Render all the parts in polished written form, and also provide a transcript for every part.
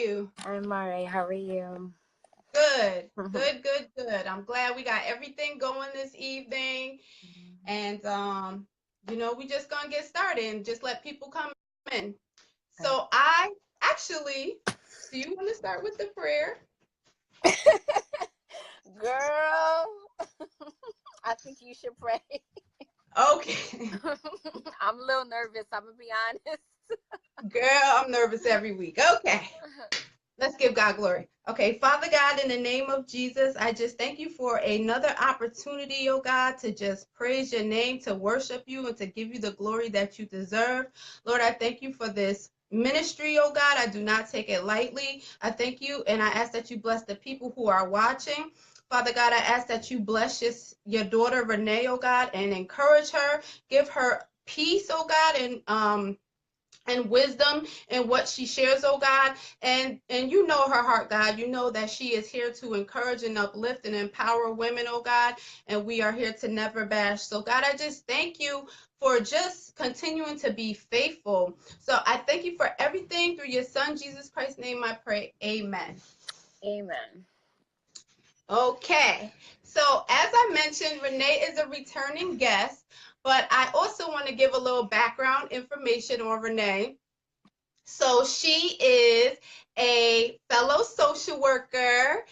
you? I'm all right. How are you? Good, good, good, good. I'm glad we got everything going this evening. And we just gonna get started and just let people come in. So I actually, do you want to start with the prayer? Girl, I think you should pray. Okay. I'm a little nervous. I'm gonna be honest. Girl, I'm nervous every week. Okay. Let's give God glory. Okay, Father God, in the name of Jesus, I just thank you for another opportunity, oh God, to just praise your name, to worship you, and to give you the glory that you deserve. Lord, I thank you for this ministry, oh God. I do not take it lightly. I thank you, and I ask that you bless the people who are watching. Father God, I ask that you bless your daughter, Renee, oh God, and encourage her, give her peace, oh God, and wisdom in what she shares, oh God. And you know her heart, God. You know that she is here to encourage and uplift and empower women, oh God. And we are here to never bash. So God, I just thank you for just continuing to be faithful. So I thank you for everything through your son, Jesus Christ's name, I pray. Amen. Amen. Okay. So as I mentioned, Renee is a returning guest, but I also want to give a little background information on Renee. So she is a fellow social worker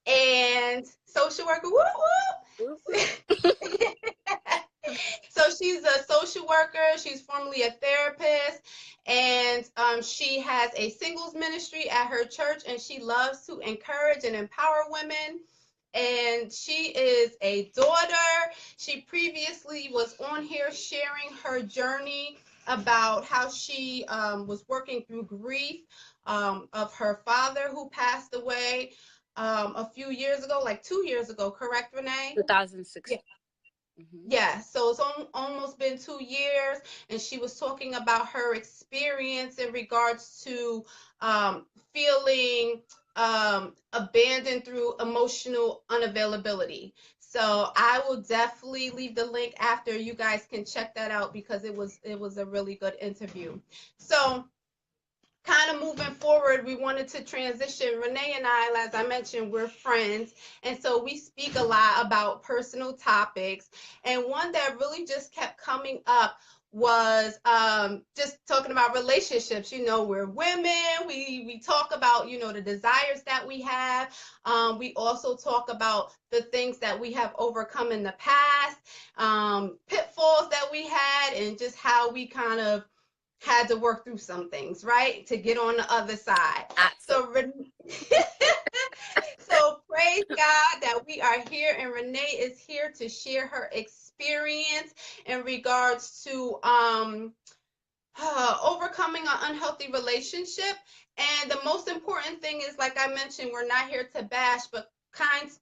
and social worker. Woo woo. So she's a social worker. She's formerly a therapist, and she has a singles ministry at her church, and she loves to encourage and empower women. And she is a daughter. She previously was on here sharing her journey about how she was working through grief of her father who passed away a few years ago, like 2 years ago, correct, Renee? 2016. Yeah. Yeah, so it's almost been 2 years, and she was talking about her experience in regards to feeling abandoned through emotional unavailability. So I will definitely leave the link after. You guys can check that out because it was a really good interview. So kind of moving forward, we wanted to transition. Renee and I, as I mentioned, we're friends. And so we speak a lot about personal topics. And one that really just kept coming up was just talking about relationships. We're women. We talk about, the desires that we have. We also talk about the things that we have overcome in the past, pitfalls that we had, and just how we kind of had to work through some things, right, to get on the other side. Absolutely. So, so praise God that we are here, and Renee is here to share her experience in regards to overcoming an unhealthy relationship. And the most important thing is, like I mentioned, we're not here to bash, but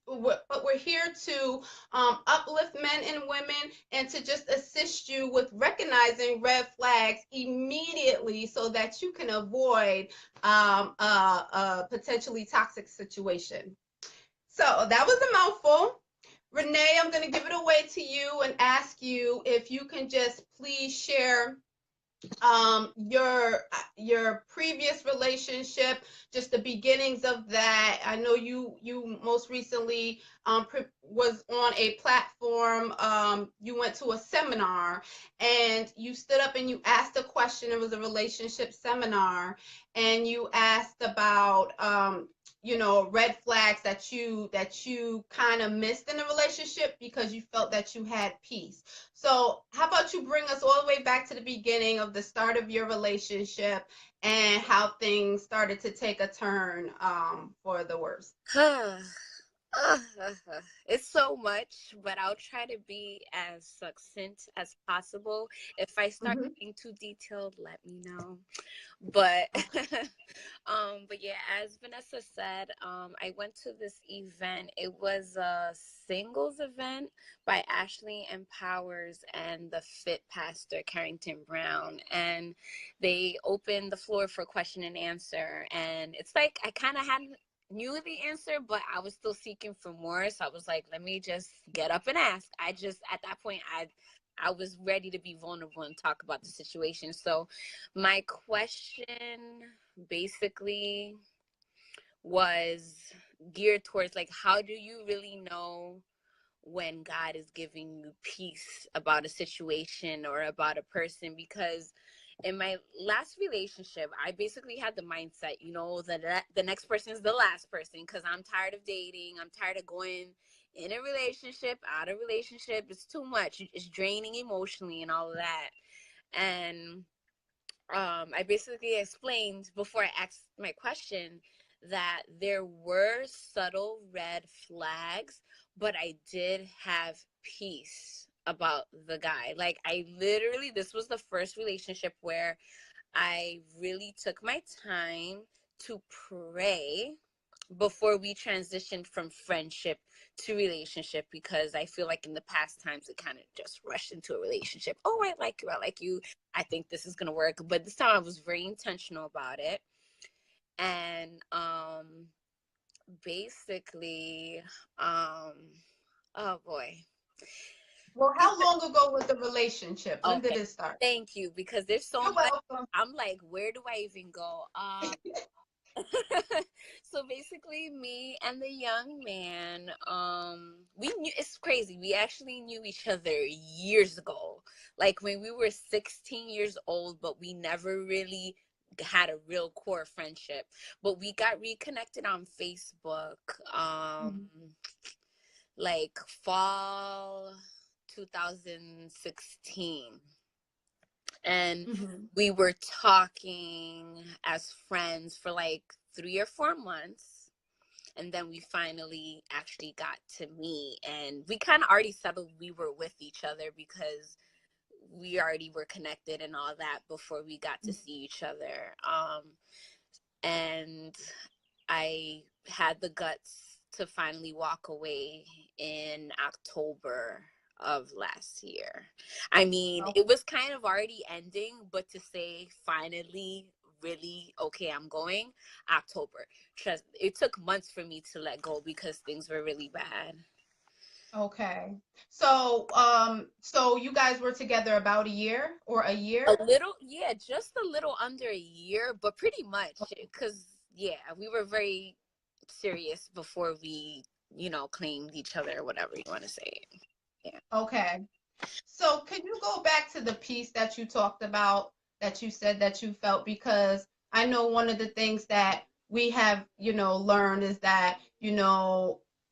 we're here to uplift men and women and to just assist you with recognizing red flags immediately so that you can avoid a potentially toxic situation. So that was a mouthful. Renee, I'm going to give it away to you and ask you if you can just please share your previous relationship, just the beginnings of that. I know you most recently was on a platform. You went to a seminar and you stood up and you asked a question. It was a relationship seminar, and you asked about red flags that you kind of missed in a relationship because you felt that you had peace. So how about you bring us all the way back to the beginning of the start of your relationship and how things started to take a turn for the worse? It's so much, but I'll try to be as succinct as possible. If I start Mm-hmm. getting too detailed, let me know. But Okay. but yeah, as Vanessa said, I went to this event. It was a singles event by Ashley Empowers and the Fit Pastor Carrington Brown, and they opened the floor for question and answer. And it's like I kind of hadn't knew the answer, but I was still seeking for more. So I was like, let me just get up and ask. At that point, I was ready to be vulnerable and talk about the situation. So my question basically was geared towards like, how do you really know when God is giving you peace about a situation or about a person? Because in my last relationship, I basically had the mindset, you know, that the next person is the last person, because I'm tired of dating. I'm tired of going in a relationship, out of relationship. It's too much. It's draining emotionally and all of that. And I basically explained before I asked my question that there were subtle red flags, but I did have peace about the guy. Like, I literally, this was the first relationship where I really took my time to pray before we transitioned from friendship to relationship, because I feel like in the past times it kind of just rushed into a relationship. Oh, I like you. I like you. I think this is going to work. But this time I was very intentional about it. And basically, um, oh boy. Well, how long ago was the relationship? When did Okay. it start? Thank you, because there's so You're much. welcome. I'm like, where do I even go? So basically, me and the young man, we knew, it's crazy, we actually knew each other years ago, like when we were 16 years old, but we never really had a real core friendship. But we got reconnected on Facebook, Mhm. like fall 2016, and Mhm. we were talking as friends for like 3 or 4 months, and then we finally actually got to meet, and we kind of already settled we were with each other because we already were connected and all that before we got to see each other. And I had the guts to finally walk away in October of last year. I mean, Oh, it was kind of already ending, but to say finally, really, okay, I'm going, October. Trust, it took months for me to let go because things were really bad. okay. So you guys were together about a year or a year? A little, yeah, just a little under a year, but pretty much because, yeah, we were very serious before we, claimed each other, or whatever you want to say. Yeah. Okay. So can you go back to the piece that you talked about that you said that you felt? Because I know one of the things that we have, learned is that,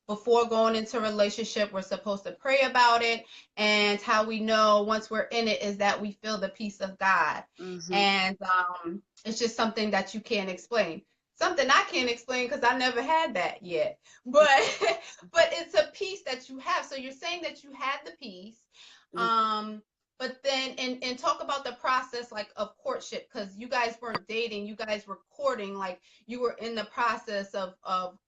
before going into a relationship, we're supposed to pray about it. And how we know once we're in it is that we feel the peace of God. Mm-hmm. And it's just something that you can't explain. Something I can't explain because I never had that yet. But but it's a peace that you have. So you're saying that you had the peace, um, but then and talk about the process like of courtship, because you guys weren't dating, you guys were courting, like you were in the process of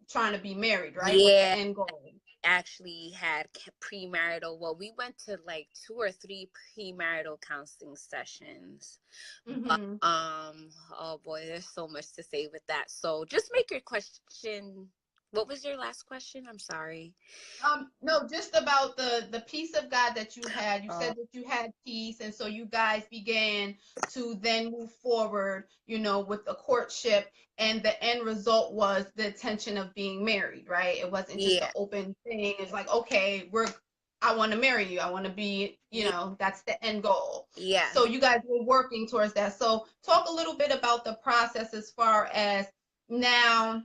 trying to be married, right? With the Yeah, end goal. actually had premarital. Well, we went to like 2 or 3 premarital counseling sessions. But Mm-hmm. oh boy, there's so much to say with that. So just make your question. What was your last question? I'm sorry. No, just about the peace of God that you had. You Oh, said that you had peace, and so you guys began to then move forward, with the courtship, and the end result was the intention of being married, right? It wasn't just an yeah. open thing. It's like, okay, I want to marry you. I want to be, Yeah. that's the end goal. So Yes. you guys were working towards that. So talk a little bit about the process as far as now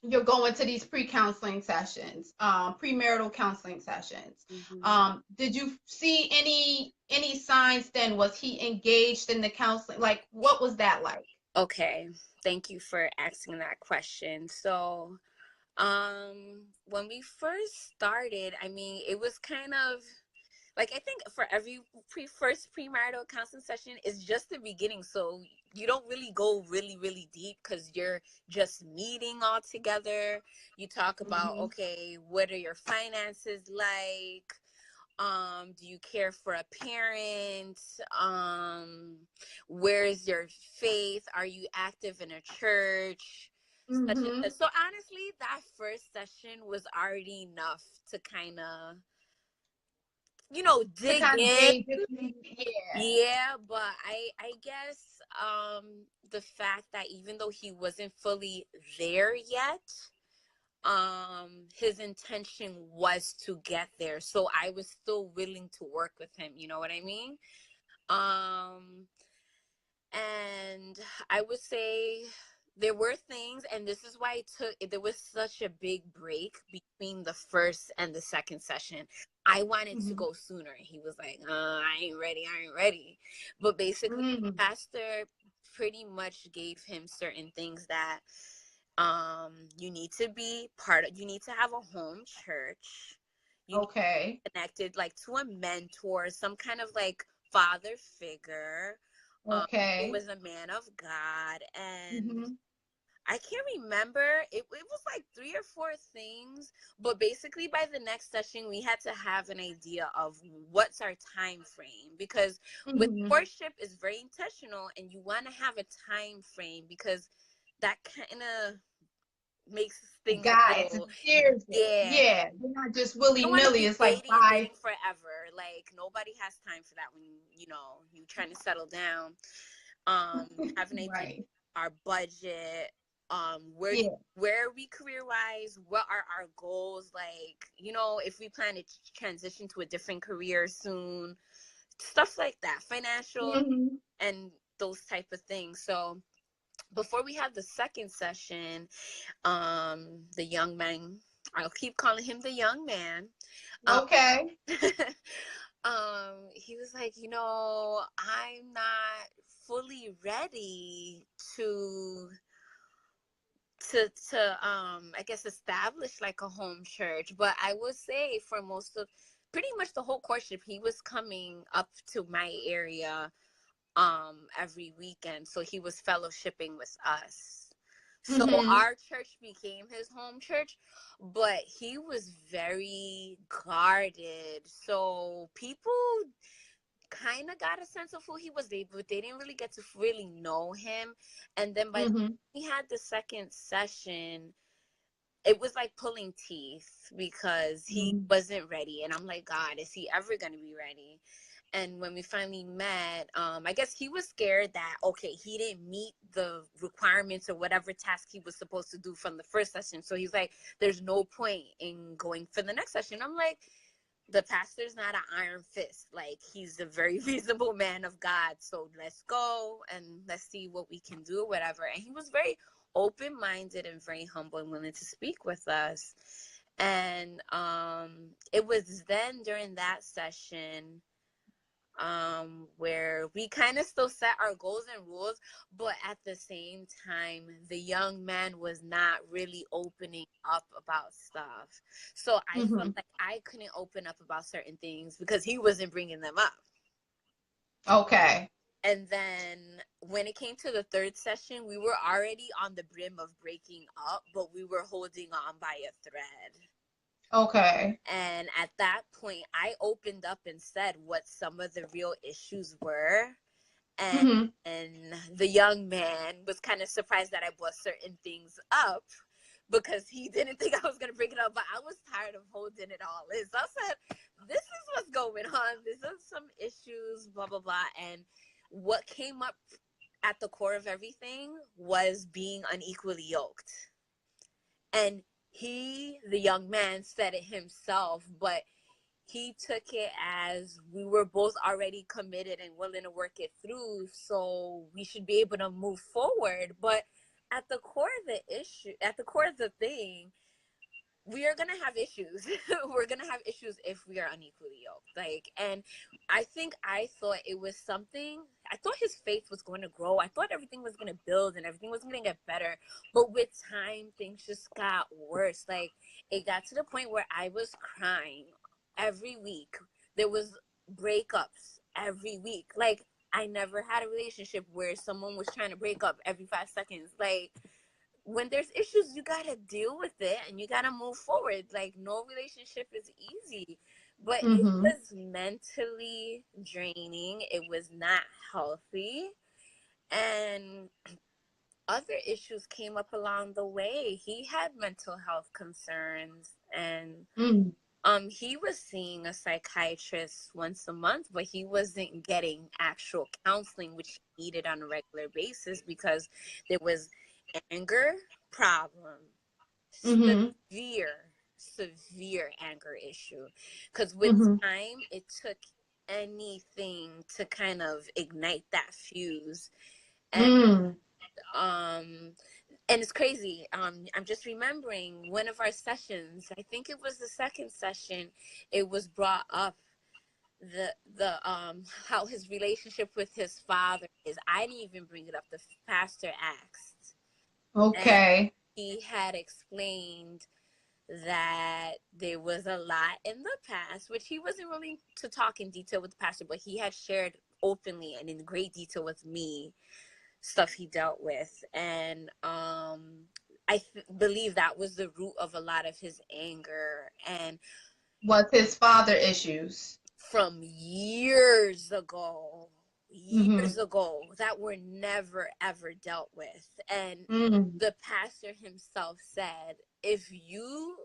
you're going to these pre-counseling sessions, premarital counseling sessions. Hmm. Did you see any signs then? Was he engaged in the counseling? Like, what was that like? Okay. Thank you for asking that question. So, when we first started, I mean, it was kind of like, I think for every first premarital counseling session is just the beginning. So you don't really go really, really deep because you're just meeting all together. You talk about, Mm-hmm. okay, what are your finances like? Do you care for a parent? Where's your faith? Are you active in a church? Such and Mm-hmm. such. So honestly, that first session was already enough to kind of, To dig kind of in. gauge if you, yeah. Yeah, but I guess the fact that even though he wasn't fully there yet, his intention was to get there. So I was still willing to work with him. You know what I mean? Um, and I would say there were things, and this is why there was such a big break between the first and the second session. I wanted to Mm-hmm. go sooner. He was like, I ain't ready, I ain't ready. But basically, Mm-hmm. pastor pretty much gave him certain things that you need to be part of. You need to have a home church. You need Okay. to be connected like to a mentor, some kind of like father figure, who Okay. was a man of God. And Mm-hmm. I can't remember. It was like 3 or 4 things, but basically by the next session we had to have an idea of what's our time frame, because with Mm-hmm. courtship is very intentional and you want to have a time frame, because that kind of makes things a Guides and little, steers it. yeah. Yeah. You're not just You don't want to willy-nilly. be It's like dating and bye. dating forever. Like nobody has time for that when you trying to settle down. Have an idea, Right. our budget, Yeah. where are we career wise, what are our goals, like, if we plan to transition to a different career soon, stuff like that, financial Mm-hmm. and those type of things. So before we have the second session, the young man, I'll keep calling him the young man, um Okay. he was like, I'm not fully ready to I guess establish like a home church. But I would say for most of pretty much the whole courtship, he was coming up to my area every weekend, so he was fellowshipping with us. So Mm-hmm. our church became his home church, but he was very guarded. So people kind of got a sense of who he was, but they didn't really get to really know him. And then by the Mm-hmm. time we had the second session, it was like pulling teeth because he Mm-hmm. wasn't ready. And I'm like, God, is he ever going to be ready? And when we finally met, I guess he was scared that, okay, he didn't meet the requirements or whatever task he was supposed to do from the first session. So he's like, there's no point in going for the next session. I'm like, the pastor's not an iron fist. Like, he's a very reasonable man of God. So let's go and let's see what we can do, whatever. And he was very open-minded and very humble and willing to speak with us. And it was then during that session where we kind of still set our goals and rules, but at the same time, the young man was not really opening up about stuff. So I felt Mm-hmm. like I couldn't open up about certain things because he wasn't bringing them up. Okay. And then when it came to the third session, we were already on the brim of breaking up, but we were holding on by a thread. Okay. And at that point, I opened up and said what some of the real issues were. And Mm-hmm. and the young man was kind of surprised that I brought certain things up because he didn't think I was going to bring it up. But I was tired of holding it all in. So I said, this is what's going on. This is some issues, blah, blah, blah. And what came up at the core of everything was being unequally yoked. And the young man, said it himself, but he took it as we were both already committed and willing to work it through, so we should be able to move forward. But at the core of the issue, at the core of the thing, we are gonna have issues. We're gonna have issues if we are unequally yoked. Like, and I thought it was something. I thought his faith was going to grow. I thought everything was going to build and everything was going to get better. But with time, things just got worse. Like, it got to the point where I was crying every week. There was breakups every week. Like, I never had a relationship where someone was trying to break up every 5 seconds. Like, when there's issues, you gotta deal with it and you gotta move forward. Like, no relationship is easy, but it Mm-hmm. was mentally draining. It was not healthy, and other issues came up along the way. He had mental health concerns, and Mm-hmm. He was seeing a psychiatrist once a month, but he wasn't getting actual counseling, which he needed on a regular basis because there was anger problem, Mhm. severe, severe anger issue. Because with Mhm. time, it took anything to kind of ignite that fuse. And Mm. um and it's crazy. I'm just remembering one of our sessions. I think it was the second session. It was brought up the how his relationship with his father is. I didn't even bring it up. The pastor asked, and Okay. he had explained that there was a lot in the past, which he wasn't willing to talk in detail with the pastor, but he had shared openly and in great detail with me stuff he dealt with. And believe that was the root of a lot of his anger, and Was his father issues? from years ago, Mhm. that were never ever dealt with. And Mm. the pastor himself said, if you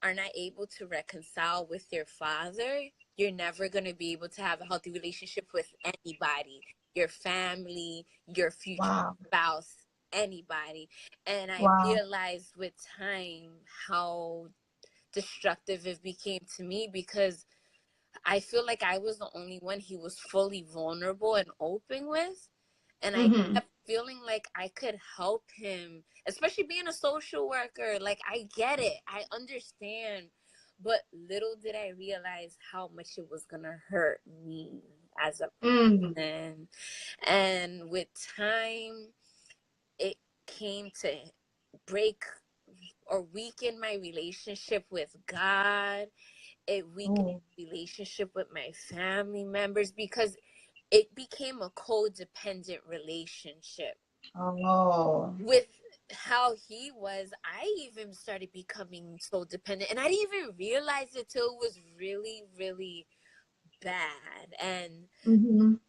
are not able to reconcile with your father, you're never going to be able to have a healthy relationship with anybody, your family, your future Wow. spouse, anybody. And I Wow. realized with time how destructive it became to me, because I feel like I was the only one he was fully vulnerable and open with. And I Mhm. kept feeling like I could help him, especially being a social worker. Like, I get it, I understand. But little did I realize how much it was going to hurt me as a Mm. person. And with time, it came to break or weaken my relationship with God. It weakened Oh. my relationship with my family members, because it became a codependent relationship. Oh. With how he was, I even started becoming so dependent, and I didn't even realize it till it was really, really bad. Mhm.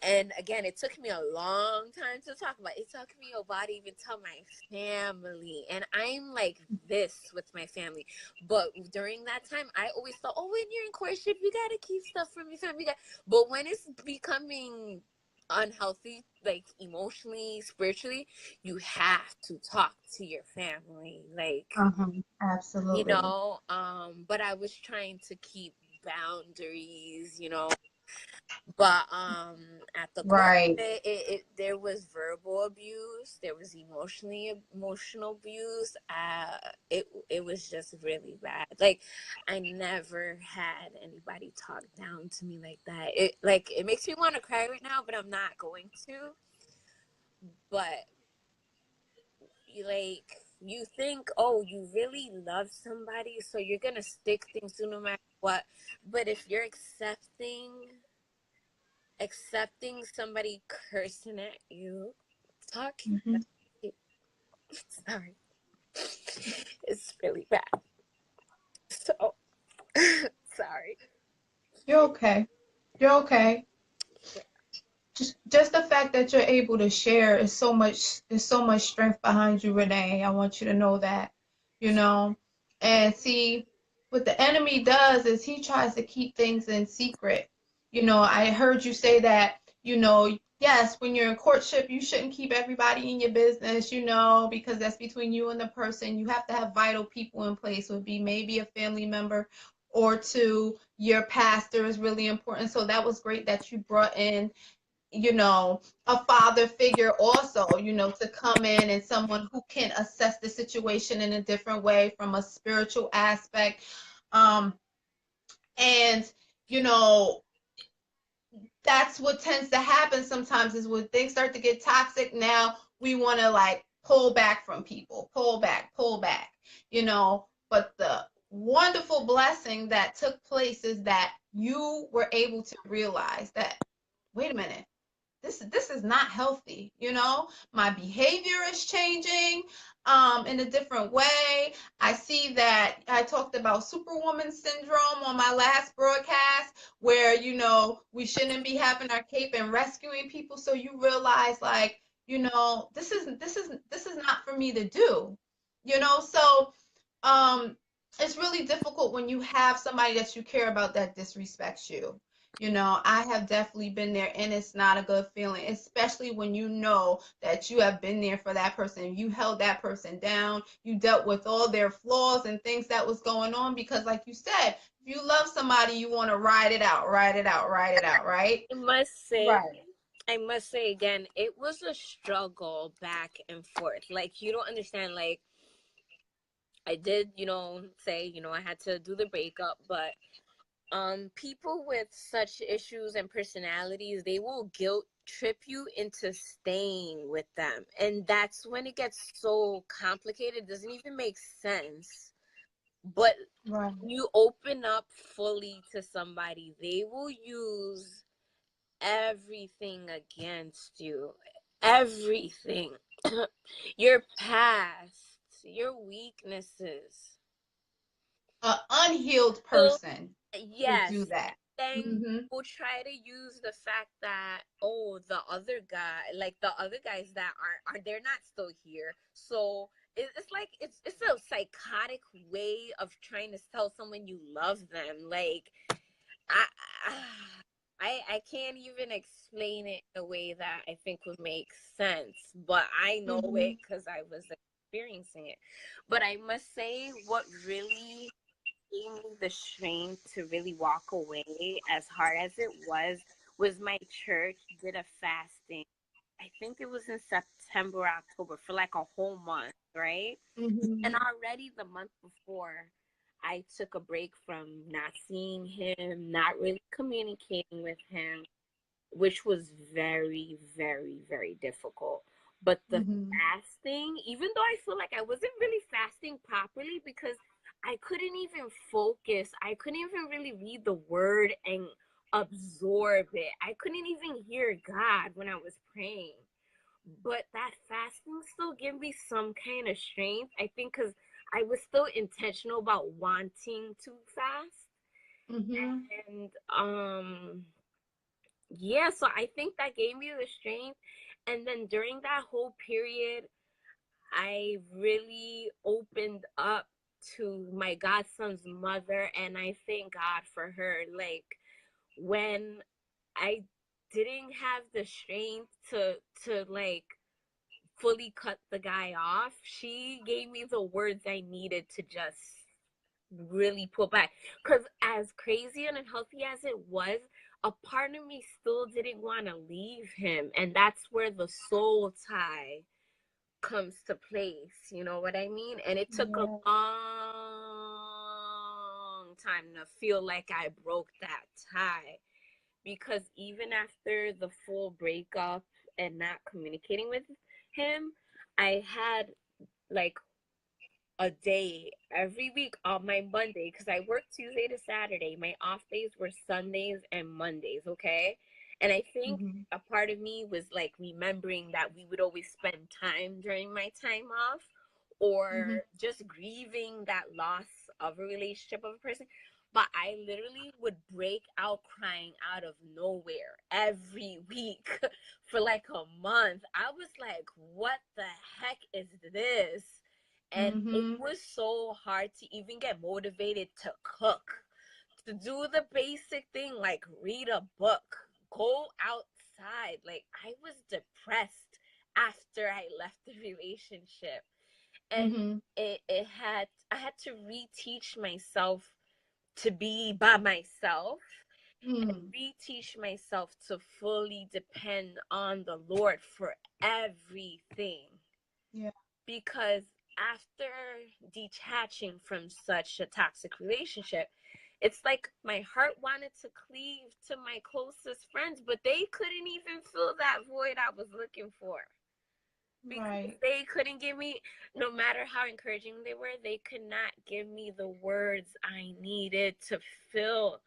And again, it took me a long time to talk about. It took me a while to even tell my family. And I'm like this with my family. But during that time, I always thought, oh, when you're in courtship, you got to keep stuff from your family. But when it's becoming unhealthy, like emotionally, spiritually, you have to talk to your family. Like, Uh-huh. Absolutely. but I was trying to keep boundaries, but at the core of Right. there was verbal abuse, there was emotional abuse. It was just really bad. Like, I never had anybody talk down to me like that. It makes me want to cry right now, but I'm not going to. But like, you think, oh, you really love somebody, so you're gonna stick things to no matter what. But if you're accepting somebody cursing at you, talking Mhm. about you. Sorry. It's really bad. So, sorry. You're okay. You're okay. Just the fact that you're able to share is so much, there's so much strength behind you, Renee. I want you to know that, you know. And see, what the enemy does is he tries to keep things in secret. I heard you say that, yes, when you're in courtship, you shouldn't keep everybody in your business, because that's between you and the person. You have to have vital people in place. It would be maybe a family member or two. Your pastor is really important. So that was great that you brought in a father figure also, to come in, and someone who can assess the situation in a different way from a spiritual aspect. Um, and, you know, that's what tends to happen sometimes is when things start to get toxic. Now we want to like pull back from people, pull back, but the wonderful blessing that took place is that you were able to realize that, wait a minute, this is not healthy. My behavior is changing in a different way. I see that I talked about superwoman syndrome on my last broadcast, where we shouldn't be having our cape and rescuing people. So you realize, like, this is not for me to do. So um it's really difficult when you have somebody that you care about that disrespects you. You know, I have definitely been there, and it's not a good feeling, especially when you know that you have been there for that person. You held that person down. You dealt with all their flaws and things that was going on because, like you said, if you love somebody, you want to ride it out, ride it out, ride it out, right? I must say, Right. I must say again, it was a struggle back and forth. Like, you don't understand. Like, I did, say, I had to do the breakup, but people with such issues and personalities, they will guilt trip you into staying with them. And that's when it gets so complicated. It doesn't even make sense. But Right. you open up fully to somebody, they will use everything against you. Everything. Your past, your weaknesses. An unhealed So, person would do yes. that. Then Mhm. we'll try to use the fact that, oh, the other guy, like the other guys that are they're not still here. So it's like it's a psychotic way of trying to tell someone you love them. Like, I I can't even explain it in a way that I think would make sense, but I know it Mhm. because I was experiencing it. But I must say, what really gave me the strength to really walk away, as hard as it was my church did a fasting. I think it was in September or October for like a whole month, right? And Mhm. already the month before, I took a break from not seeing him, not really communicating with him, which was very, very, very difficult. But the Mhm. fasting, even though I feel like I wasn't really fasting properly because I couldn't even focus, I couldn't even really read the word and absorb it. I couldn't even hear God when I was praying. But that fasting still gave me some kind of strength. I think because I was still intentional about wanting to fast. Mhm. And yeah, so I think that gave me the strength. And then during that whole period, I really opened up to my godson's mother, and I thank God for her. Like, when I didn't have the strength to like fully cut the guy off, she gave me the words I needed to just really pull back. Because as crazy and unhealthy as it was, a part of me still didn't want to leave him. And that's where the soul tie comes to place. You know what I mean? And it took a Yeah. long time to feel like I broke that tie. Because even after the full breakup and not communicating with him, I had like a day every week on my Monday because I work Tuesday to Saturday. My off days were Sundays and Mondays, okay? And I think Mhm. a part of me was like remembering that we would always spend time during my time off, or Mhm. just grieving that loss of a relationship of a person. But I literally would break out crying out of nowhere every week for like a month. I was like, what the heck is this? And it Mhm. was so hard to even get motivated to cook, to do the basic thing like read a book, go outside. Like, I was depressed after I left the relationship. And Mhm. it had I had to reteach myself to be by myself, and Mhm. reteach myself to fully depend on the Lord for everything. Yeah. Because after detaching from such a toxic relationship, it's like my heart wanted to cleave to my closest friends, but they couldn't even fill that void I was looking for. Because Right. they couldn't give me, no matter how encouraging they were, they could not give me the words I needed to fill.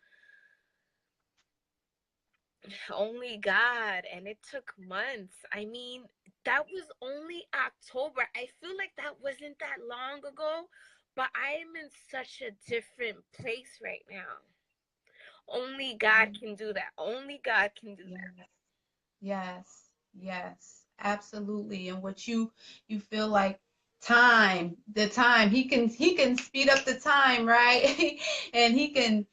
Only God. And it took months. I mean, that was only October. I feel like that wasn't that long ago, but I am in such a different place right now. Only God Mhm. can do that. Only God can do Yes. that. Yes. Yes. Absolutely. And what you feel like The time he can speed up the time, right? And he can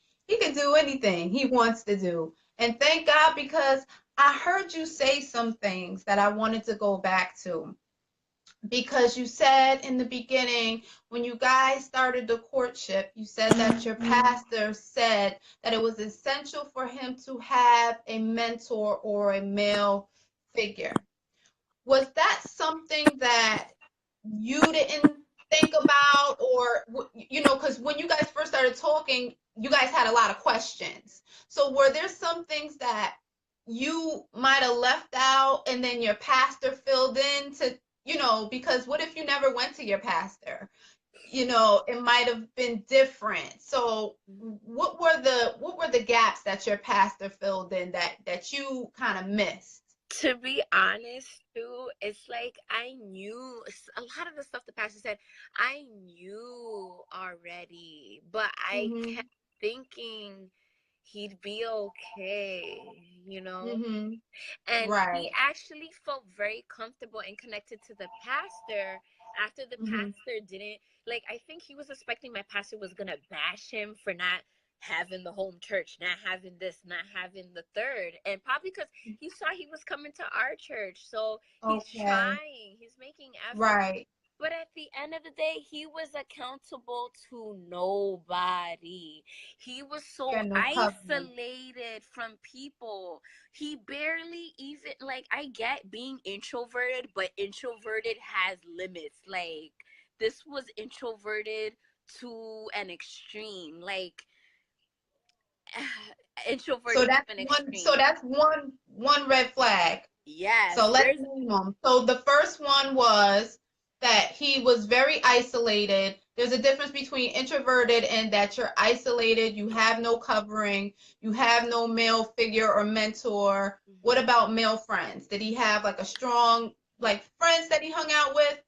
do anything he wants to do. And thank God, because I heard you say some things that I wanted to go back to, because you said in the beginning, when you guys started the courtship, you said that your pastor said that it was essential for him to have a mentor or a male figure. Was that something that you didn't think about, or because when you guys first started talking, you guys had a lot of questions? So were there some things that you might have left out and then your pastor filled in to, because what if you never went to your pastor? It might have been different. So what were the gaps that your pastor filled in that you kind of missed? To be honest, too, it's like I knew a lot of the stuff the pastor said. I knew already, but I Mhm. kept thinking he'd be okay, you know? Mhm. And he Right. actually felt very comfortable and connected to the pastor after the Mhm. pastor didn't, like, I think he was expecting my pastor was gonna bash him for not having the home church, not having this, not having the third, and probably because he saw he was coming to our church, so he's Okay. trying, he's making effort. Right. But at the end of the day, he was accountable to nobody. He was He so had no covering. isolated from people. He barely even, like, I get being introverted, but introverted has limits. Like, this was introverted to an extreme. Like, So introverted to that's an one. So extreme. that's one red flag. So Yes, let's there's. name them. So the first one was that he was very isolated. There's a difference between introverted and that you're isolated. You have no covering. You have no male figure or mentor. What Mhm. about male friends? Did he have like a strong, like, friends that he hung out with?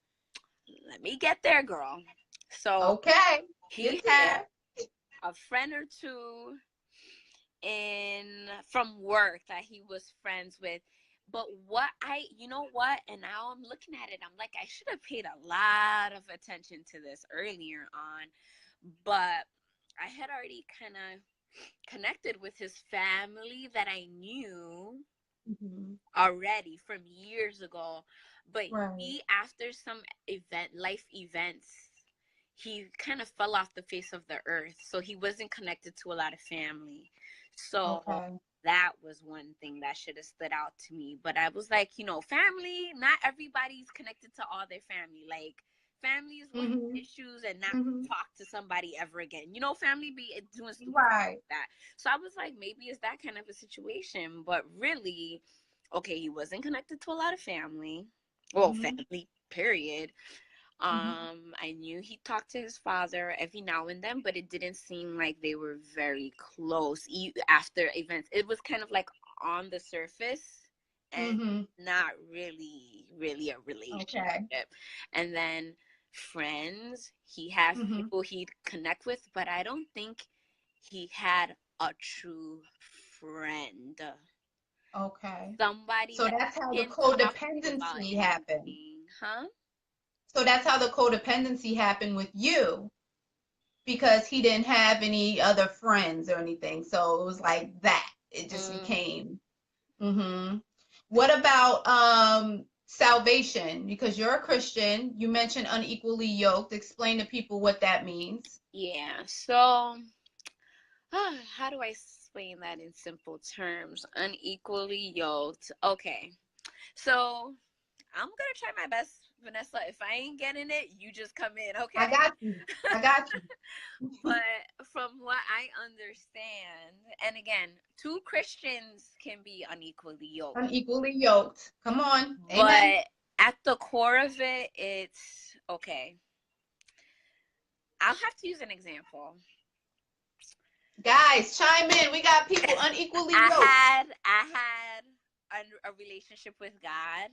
Let me get there, girl. So Okay, he get had there. a friend or two in from work that he was friends with. But you know what? And now I'm looking at it, I'm like, I should have paid a lot of attention to this earlier on. But I had already kind of connected with his family that I knew Mhm. already from years ago. But Right. he, after some life events, he kind of fell off the face of the earth. So he wasn't connected to a lot of family. So Okay. that was one thing that should have stood out to me. But I was like, family, not everybody's connected to all their family. Like, families will have Mhm. issues and not Mhm. talk to somebody ever again. Family be doing stupid stuff Right. like that. So I was like, maybe it's that kind of a situation. But really, okay, he wasn't connected to a lot of family. Well, Mhm. family, period. Mhm. I knew he talked to his father every now and then, but it didn't seem like they were very close after events. It was kind of like on the surface and Mhm. not really, really a relationship. Okay. And then friends, he had Mhm. people he'd connect with, but I don't think he had a true friend, Okay. somebody So that that's how the can talk to about codependency happened. anything, huh? So that's how the codependency happened with you, because he didn't have any other friends or anything. So it was like that. It just Mm, became. Mhm. What about salvation? Because you're a Christian, you mentioned unequally yoked. Explain to people what that means. yeah. So, how do I explain that in simple terms? Unequally yoked. Okay. So, I'm gonna try my best, Vanessa. If I ain't getting it, you just come in, I okay? got you. I got you. But from what I understand, and again, two Christians can be unequally yoked, Unequally yoked. Come on. Amen. but at the core of it, it's okay. I'll have to use an example. Guys, chime in. We got people unequally yoked. I had a relationship with God,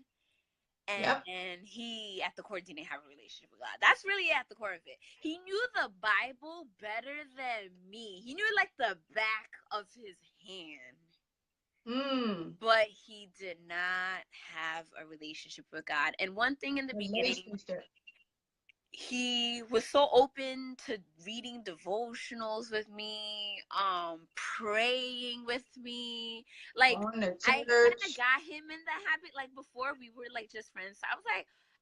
Yep. and he at the core didn't have a relationship with God. That's really at the core of it. He knew the Bible better than me. He knew it like the back of his hand. Mm. But he did not have a relationship with God. And one thing in the beginning, Relationship. he was so open to reading devotionals with me, praying with me. Like, Going to I kind of church. got him in the habit. Like, before we were like just friends. So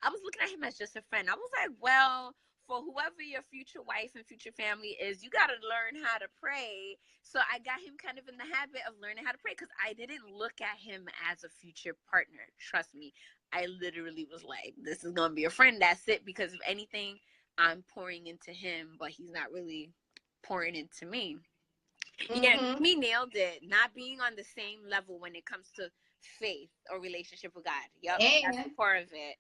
I was looking at him as just a friend. I was like, well, for whoever your future wife and future family is, you got to learn how to pray. So I got him kind of in the habit of learning how to pray, because I didn't look at him as a future partner. Trust me. I literally was like, this is going to be a friend. That's it. Because if anything, I'm pouring into him, but he's not really pouring into me. Yeah, Mm-hmm. me nailed it. Not being on the same level when it comes to faith or relationship with God. Yep, that's the And core of it.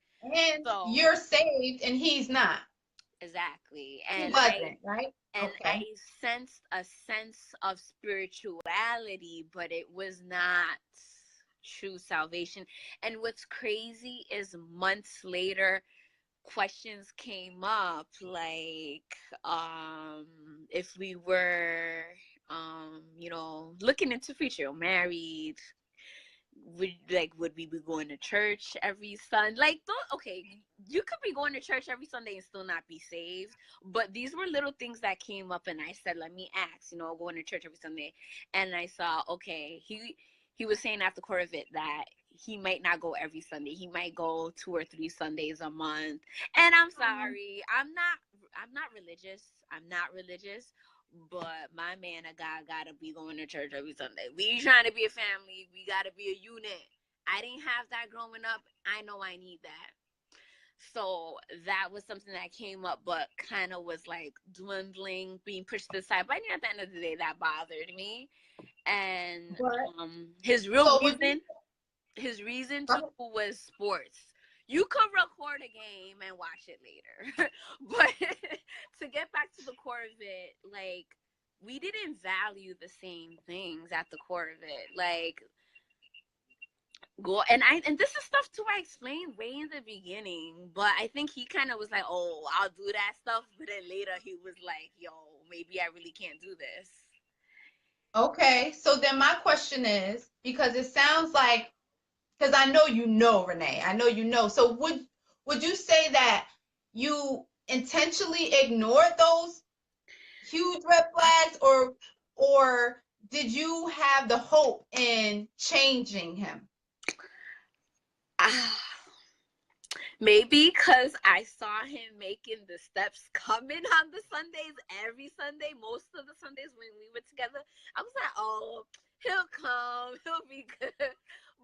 So you're saved and he's not. exactly. He wasn't, right? And I Okay. sensed a sense of spirituality, but it was not true salvation. And what's crazy is months later, questions came up, like if we were looking into future, married, would we be going to church every Sunday? Like, okay, you could be going to church every Sunday and still not be saved. But these were little things that came up, and I said, let me ask. Going to church every Sunday, and I saw, okay, he was saying after core of it that he might not go every Sunday. He might go 2 or 3 Sundays a month. And I'm sorry, I'm not religious. I'm not religious. But my man of God gotta be going to church every Sunday. We trying to be a family. We gotta be a unit. I didn't have that growing up. I know I need that. So that was something that came up, but kind of was like dwindling, being pushed to the side. But I knew at the end of the day that bothered me. And But his real so would you reason, too, was sports. You could record a game and watch it later. But to get back to the core of it, like, we didn't value the same things at the core of it. Like, go and this is stuff too I explained way in the beginning, but I think he kind of was like, oh, I'll do that stuff, but then later he was like, yo, maybe I really can't do this. Okay, so then my question is, because it sounds like, because I know you know, Renee, I know you know. So would you say that you intentionally ignored those huge red flags, or did you have the hope in changing him? Ah, maybe because I saw him making the steps coming on the Sundays, every Sunday, most of the Sundays when we were together. I was like, oh, he'll come, he'll be good.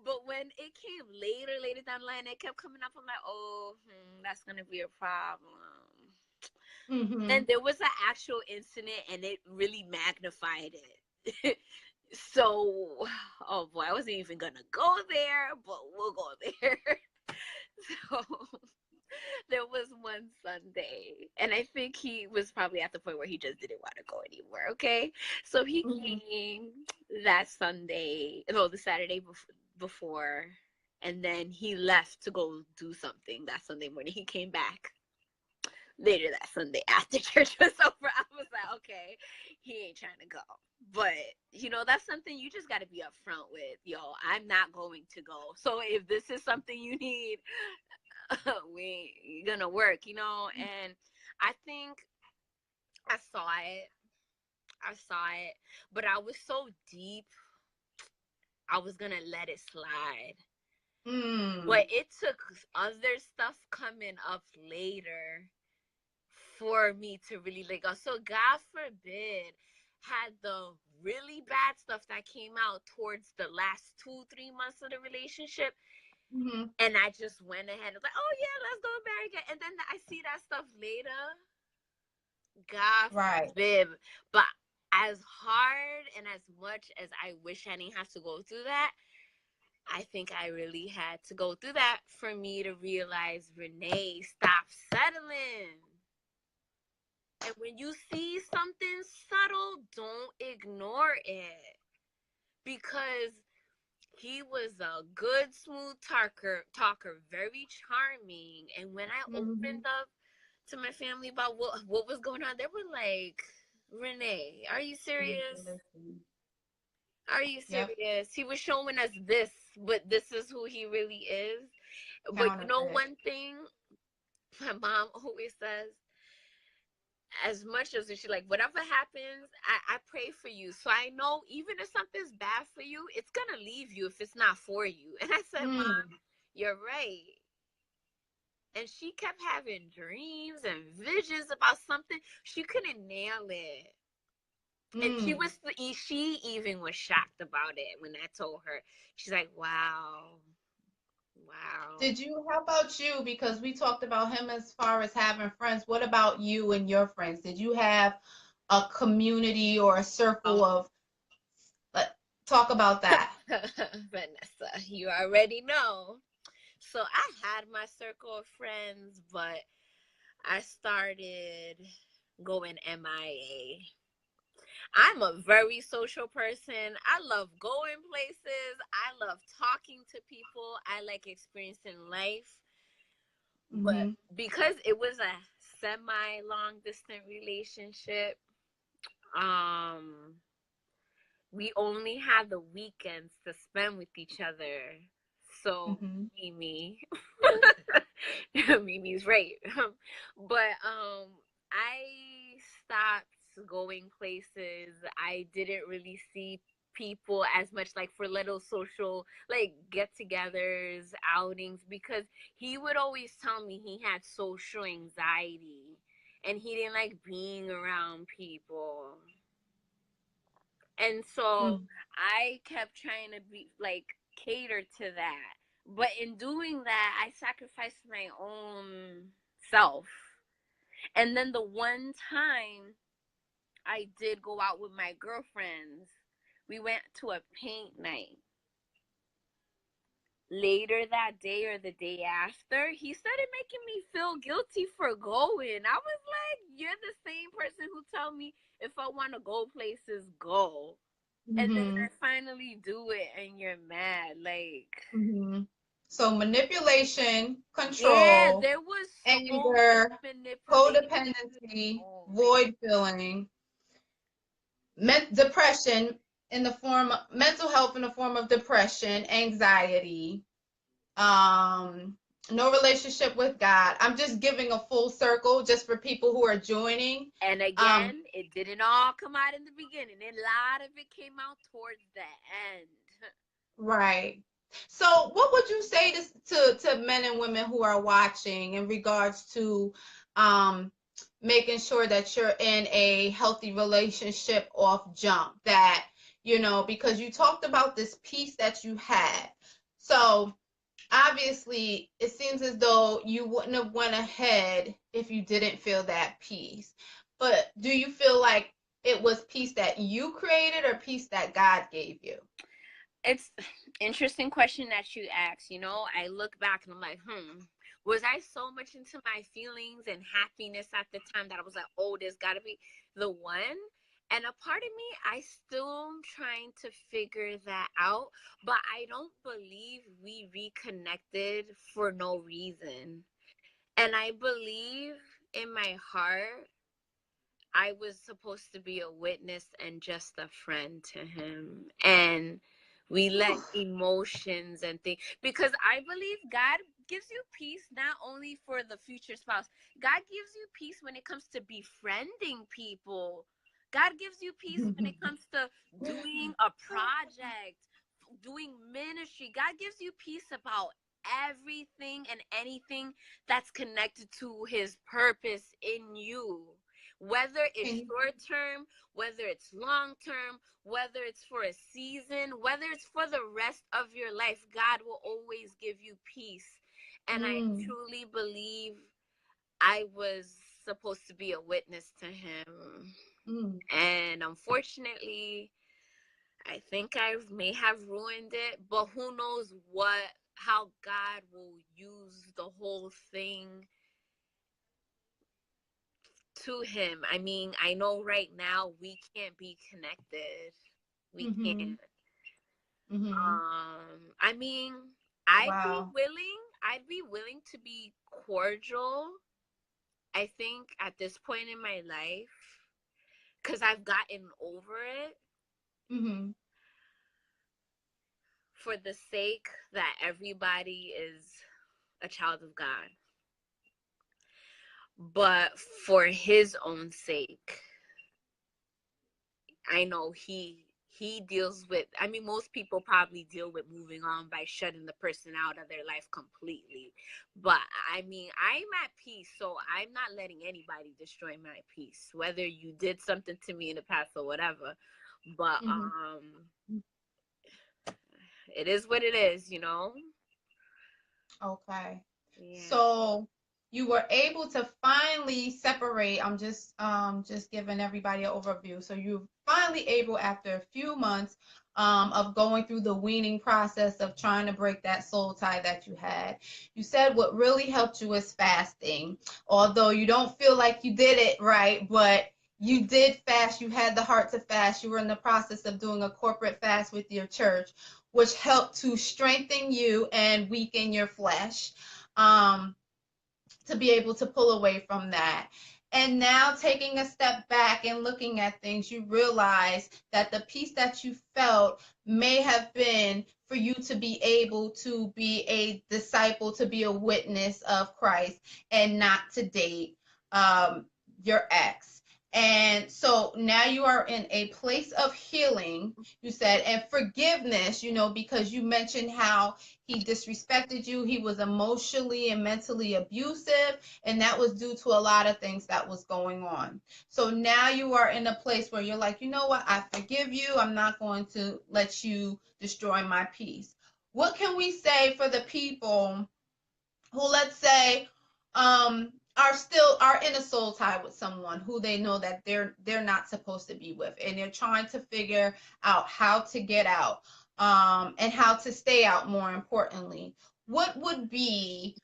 But when it came later down the line, it kept coming up. I'm like, oh, that's going to be a problem. Mm-hmm. And there was an actual incident, and it really magnified it. So, oh boy, I wasn't even going to go there, but we'll go there. So there was one Sunday, and I think he was probably at the point where he just didn't want to go anymore. Okay, so he Mm-hmm. came that Sunday, no, the Saturday before, and then he left to go do something that Sunday morning. He came back later that Sunday after church was over. I was like, okay, he ain't trying to go. But that's something you just got to be upfront with. Yo, I'm not going to go. So if this is something you need, we gonna work, and I think I saw it. But I was so deep, I was gonna let it slide. Mm. But it took other stuff coming up later for me to really let go. So God forbid, had the really bad stuff that came out towards the last 2-3 months of the relationship, Mm-hmm. and I just went ahead and was like, oh yeah, let's go marry again. And then I see that stuff later. God Right. forbid. But as hard and as much as I wish I didn't have to go through that, I think I really had to go through that for me to realize, Renee, stop settling. And when you see something subtle, don't ignore it. Because he was a good, smooth talker, very charming. And when I Mm-hmm. opened up to my family about what was going on, they were like, Renee, are you serious? Are you Yep. serious? He was showing us this, but this is who he really is. But Counterfeit. one thing my mom always says, as much as she's like, whatever happens, I pray for you. So I know even if something's bad for you, it's gonna leave you if it's not for you. And I said, Mom, Mm, you're right. And she kept having dreams and visions about something. She couldn't nail it. And mm. she even was shocked about it when I told her. She's like, wow, wow. How about you? Because we talked about him as far as having friends. What about you and your friends? Did you have a community or a circle Oh, of, like, talk about that? Vanessa, you already know. So I had my circle of friends, but I started going MIA. I'm a very social person. I love going places. I love talking to people. I like experiencing life. But Mm-hmm. because it was a semi long distance relationship, um, we only had the weekends to spend with each other. So Mm-hmm. Mimi, Mimi's right. But I stopped going places. I didn't really see people as much, like for little social like get-togethers, outings, because he would always tell me he had social anxiety and he didn't like being around people. And so Mm. I kept trying to be like cater to that. But in doing that, I sacrificed my own self. And then the one time I did go out with my girlfriends, we went to a paint night. Later that day or the day after, he started making me feel guilty for going. I was like, you're the same person who tell me if I want to go places, go. And then Mm-hmm. I finally do it and you're mad. Like, Mm-hmm. So manipulation, yeah, control, there was so much anger, manipulation. codependency, Oh my. void filling, depression in the form of mental health in the form of depression, anxiety, um, no relationship with God. I'm just giving a full circle just for people who are joining. And Um, again, it didn't all come out in the beginning. A lot of it came out towards the end. right. So, what would you say to men and women who are watching in regards to um, making sure that you're in a healthy relationship off jump? That, because you talked about this piece that you had. So, obviously, it seems as though you wouldn't have went ahead if you didn't feel that peace. But do you feel like it was peace that you created or peace that God gave you? It's interesting question that you asked. I look back and I'm like, was I so much into my feelings and happiness at the time that I was like, oh, there's got to be the one? And a part of me, I still am trying to figure that out, but I don't believe we reconnected for no reason. And I believe in my heart I was supposed to be a witness and just a friend to him. And we let emotions and things, because I believe God gives you peace not only for the future spouse, God gives you peace when it comes to befriending people. God gives you peace when it comes to doing a project, doing ministry. God gives you peace about everything and anything that's connected to his purpose in you, whether it's Can short term, whether it's long term, whether it's for a season, whether it's for the rest of your life, God will always give you peace. And I mm, truly believe I was supposed to be a witness to him. mm, And unfortunately, I think I may have ruined it, but who knows how God will use the whole thing to him. I mean, I know right now we can't be connected. We mm-hmm, can't. mm-hmm. I mean, I'd be Wow. willing. I'd be willing to be cordial. I think at this point in my life, because I've gotten over it Mm-hmm. for the sake that everybody is a child of God. but for his own sake, I know he deals with, I mean, most people probably deal with moving on by shutting the person out of their life completely. But I mean, I'm at peace, so I'm not letting anybody destroy my peace, whether you did something to me in the past or whatever. But Mm-hmm. it is what it is, you know? Okay. Yeah. So you were able to finally separate. I'm just giving everybody an overview. So you finally able after a few months of going through the weaning process of trying to break that soul tie that you had. You said what really helped you was fasting. Although you don't feel like you did it right, but you did fast. You had the heart to fast. You were in the process of doing a corporate fast with your church, which helped to strengthen you and weaken your flesh, um, to be able to pull away from that. And now, taking a step back and looking at things, you realize that the peace that you felt may have been for you to be able to be a disciple, to be a witness of Christ, and not to date your ex. And so now you are in a place of healing, you said, and forgiveness, because you mentioned how he disrespected you. He was emotionally and mentally abusive, and that was due to a lot of things that was going on. So now you are in a place where you're like, you know what? I forgive you. I'm not going to let you destroy my peace. What can we say for the people who, let's say, are in a soul tie with someone who they know that they're not supposed to be with, and they're trying to figure out how to get out, and how to stay out, more importantly? What would be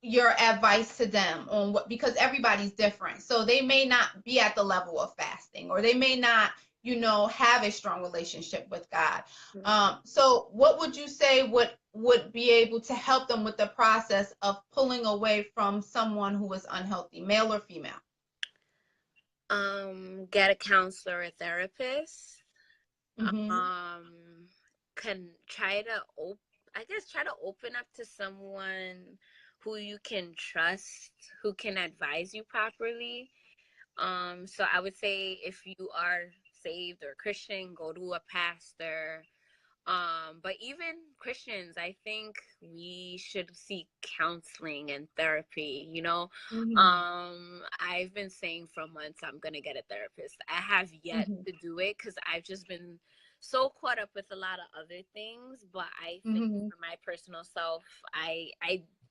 your advice to them on what, because everybody's different, so they may not be at the level of fasting, or they may not have a strong relationship with God. So what would you say would be able to help them with the process of pulling away from someone who is unhealthy, male or female? Get a counselor or therapist. Mm-hmm. Can try to I guess try to open up to someone who you can trust, who can advise you properly. So I would say if you are saved or Christian, go to a pastor. But even Christians, I think we should seek counseling and therapy, you know. Mm-hmm. I've been saying for months I'm gonna get a therapist. I have yet Mm-hmm. to do it because I've just been so caught up with a lot of other things. But I think Mm-hmm. for my personal self, I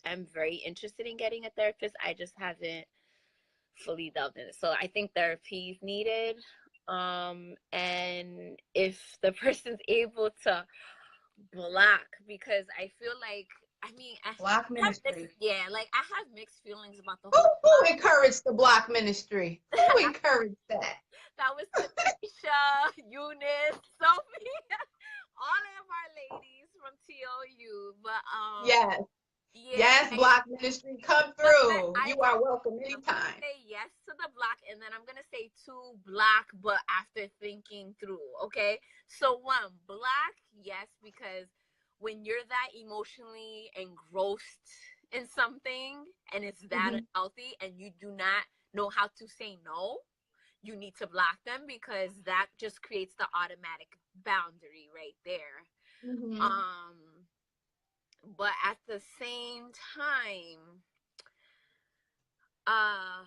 am very interested in getting a therapist. I just haven't fully delved in it. So I think therapy is needed. And if the person's able to block, because I feel like, I mean, I Block have mixed, ministry. yeah, like I have mixed feelings about the whole Who encouraged the block ministry? Who block. encouraged that? That was Tanisha, Eunice, Sophie, all of our ladies from TOU. But Yes. yeah, Yes, block ministry, come but through. I You are am welcome I'm gonna anytime. say yes to the block, and then I'm gonna say two block, but after thinking through. Okay, so one block, yes, because when you're that emotionally engrossed in something and it's that Mhm. unhealthy, and you do not know how to say no, you need to block them, because that just creates the automatic boundary right there. Mhm. Um, but at the same time, Uh,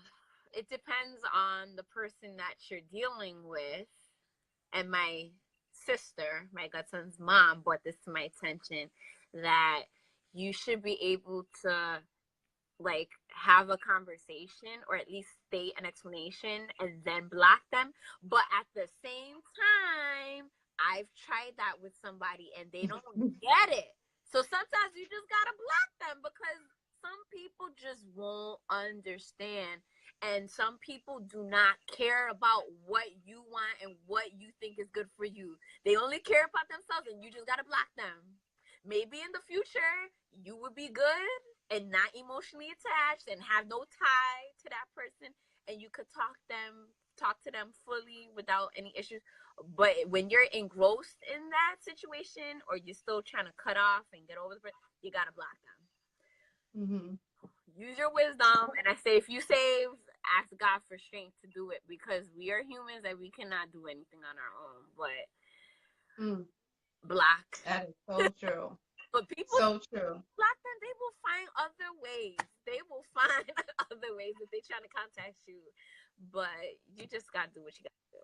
it depends on the person that you're dealing with. And my sister, my godson's mom, brought this to my attention, that you should be able to like have a conversation, or at least state an explanation and then block them. But at the same time, I've tried that with somebody and they don't get it. So sometimes you just gotta block them, because some people just won't understand. And some people do not care about what you want and what you think is good for you. They only care about themselves, and you just gotta block them. Maybe in the future you would be good and not emotionally attached and have no tie to that person, and you could talk to them fully without any issues. But when you're engrossed in that situation, or you're still trying to cut off and get over the person, you gotta block them. Mhm. use your wisdom. And I say, if you save, ask God for strength to do it, because we are humans and we cannot do anything on our own. But Mm, block. that is so true. But people So true. block them, they will find other ways. They will find other ways if they trying to contact you. But you just gotta do what you gotta do.